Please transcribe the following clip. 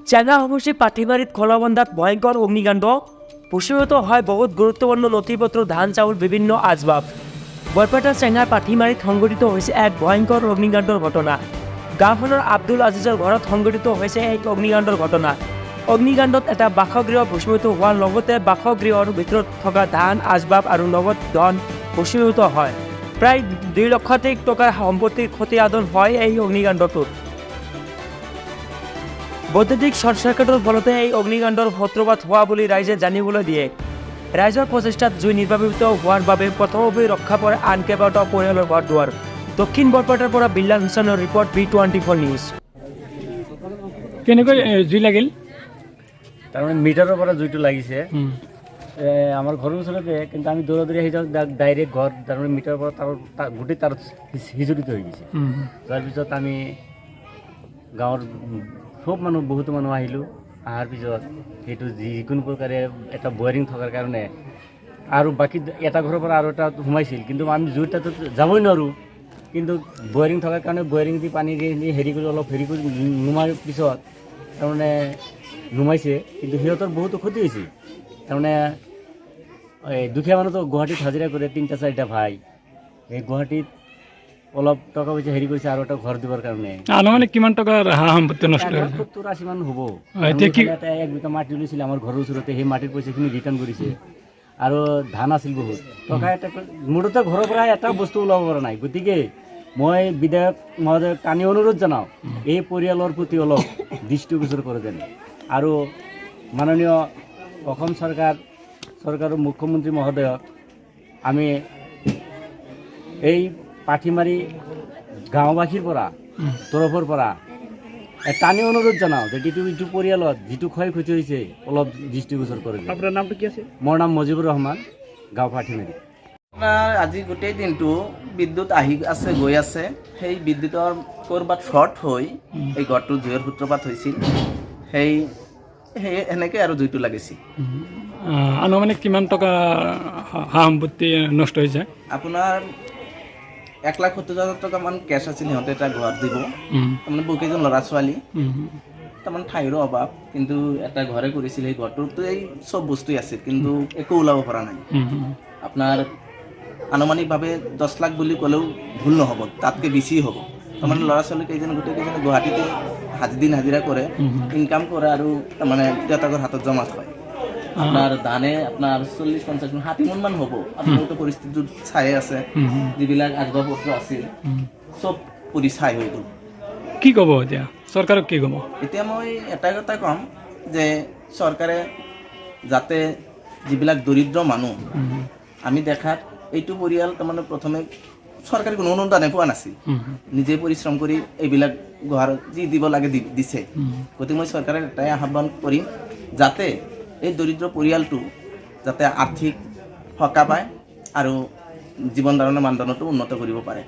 চেঙা সমষ্টিৰ পাঠিমাৰীত খলবন্ধাত ভয়ংকৰ অগ্নিকাণ্ড ভূষিত হয় বহুত গুৰুত্বপূৰ্ণ নথিপত্ৰ ধান চাউল বিভিন্ন আচবাব বৰপেটাৰ চেঙাৰ পাঠিমাৰীত সংঘটিত হৈছে এক ভয়ংকৰ অগ্নিকাণ্ডৰ ঘটনা গাঁওখনৰ আব্দুল আজিজৰ ঘৰত সংঘটিত হৈছে এক অগ্নিকাণ্ডৰ ঘটনা অগ্নিকাণ্ডত এটা বাসগৃহ ভূষিত হোৱাৰ লগতে বাসগৃহৰ ভিতৰত থকা ধান আচবাব আৰু নগদ ধন ভূষিত হয় প্ৰায় 2 লক্ষাধিক টকাৰ সম্পত্তিৰ ক্ষতি সাধন হয় এই অগ্নিকাণ্ডটোত বৈদ্যুতিক শ্বৰ্ট চাৰ্কিটৰ ফলতে এই অগ্নিকাণ্ডৰ সূত্ৰপাত হোৱা বুলি ৰাইজে জানিবলৈ দিয়ে ৰাইজৰ প্ৰচেষ্টাত জুই নিৰ্বাপিত হোৱাৰ বাবে প্ৰথমে ৰক্ষা পৰে আন কেইবাটাও পৰিয়ালৰ ঘৰ দুৱাৰ দক্ষিণ বৰপেটাৰ পৰা বিল্লাল হুছেইনৰ ৰিপৰ্ট B24 নিউজ কেনেকৈ জুই লাগিল তাৰমানে মিটাৰৰ পৰা জুইটো লাগিছে আমাৰ ঘৰৰ ওচৰতে কিন্তু আমি দৌৰা আহি যাওঁ ডাইৰেক্ট ঘৰ তাৰমানে মিটাৰৰ পৰা তাৰ গোটেই তাৰ সিঁজুৰিত হৈ গৈছে তাৰপিছত আমি গাঁৱৰ সব মানুহ বহুতো মানুহ আহিলোঁ অহাৰ পিছত সেইটো যিকোনো প্ৰকাৰে এটা বয়াৰিং থকাৰ কাৰণে আৰু বাকী এটা ঘৰৰ পৰা আৰু এটা সোমাইছিল কিন্তু আমি জুইৰ তাত যাবই নোৱাৰোঁ কিন্তু বয়াৰিং থকাৰ কাৰণে বয়াৰিং দি পানী দি হেৰি কৰি অলপ হেৰি কৰি নুমাৰ পিছত তাৰমানে নুমাইছে কিন্তু সিহঁতৰ বহুতো ক্ষতি হৈছে তাৰমানে দুখীয়া মানুহতো গুৱাহাটীত হাজিৰা কৰে 3-4টা ভাই এই গুৱাহাটীত অলপ টকা পইচা হেৰি কৰিছে আৰু এটা ঘৰ দিবৰ কাৰণে আনুমানিক কিমান টকাৰ সম্পত্তি নষ্ট হৈছে 70-80 মান হ'ব এটা 1 বিঘা মাটি লৈছিল আমাৰ ঘৰৰ ওচৰতে সেই মাটিৰ পইচাখিনি ৰিটাৰ্ণ কৰিছে আৰু ধান আছিল বহুত টকা এটা মোৰতো ঘৰৰ পৰা এটা বস্তু ওলাব পৰা নাই গতিকে মই বিধায়ক মহোদয়ক কানি অনুৰোধ জনাওঁ এই পৰিয়ালৰ প্ৰতি অলপ দৃষ্টিগোচৰ কৰে যেন আৰু মাননীয় অসম চৰকাৰৰ মুখ্যমন্ত্ৰী মহোদয়ক আমি এই পাঠিমাৰী গাঁওবাসীৰ পৰা তৰফৰ পৰা টানি অনুৰোধ জনাওঁ যে যিটো পৰিয়ালত যিটো ক্ষয় ক্ষতি হৈছে অলপ দৃষ্টিগোচৰ কৰে আপোনাৰ নামটো কি আছে মোৰ নাম মজিবুৰ ৰহমান গাঁও পাঠিমাৰী আপোনাৰ আজি গোটেই দিনটো বিদ্যুৎ আহি আছে গৈ আছে সেই বিদ্যুতৰ ক'ৰবাত শ্বৰ্ট হৈ এই ঘৰটোৰ জুইৰ সূত্ৰপাত হৈছিল সেই এনেকৈ আৰু জুইটো লাগিছিল আনুমানিক কিমান টকা সম্পত্তি নষ্ট হৈছে আপোনাৰ 1,70,000 টকামান কেছ আছিল সিহঁতে এটা ঘৰ দিব তাৰমানে বহুকেইজন ল'ৰা ছোৱালী তাৰমানে ঠাইৰো অভাৱ কিন্তু এটা ঘৰে কৰিছিল সেই ঘৰটোতো এই চব বস্তুৱেই আছিল কিন্তু একো ওলাব পৰা নাই আপোনাৰ আনুমানিকভাৱে 10 লাখ বুলি ক'লেও ভুল নহ'ব তাতকৈ বেছি হ'ব তাৰমানে ল'ৰা ছোৱালী কেইজন গোটেইকেইজনে গুৱাহাটীতে দিন হাজিৰা কৰে ইনকাম কৰে আৰু তাৰমানে দেউতাকৰ হাতত জমা থয় আপোনাৰ ধানে আপোনাৰ 40-50 60 মান হ'ব আপোনালোকে পৰিস্থিতিটো চাই আছে যিবিলাক আগ্ৰহপত্ৰ আছিল চব পৰি চাই হৈ গ'ল কি ক'ব এতিয়া চৰকাৰক কি ক'ব এতিয়া মই এটাই কথা ক'ম যে চৰকাৰে যাতে যিবিলাক দৰিদ্ৰ মানুহ আমি দেখাত এইটো পৰিয়াল তাৰমানে প্ৰথমে চৰকাৰী কোনো অনুদানে পোৱা নাছিল নিজে পৰিশ্ৰম কৰি এইবিলাক ঘৰ যি দিব লাগে দিছে গতিকে মই চৰকাৰে এটাই আহ্বান কৰিম যাতে এই দৰিদ্ৰ পৰিয়ালটো যাতে আৰ্থিক সকাহ পায় আৰু জীৱন ধাৰণৰ মানদণ্ডটো উন্নত কৰিব পাৰে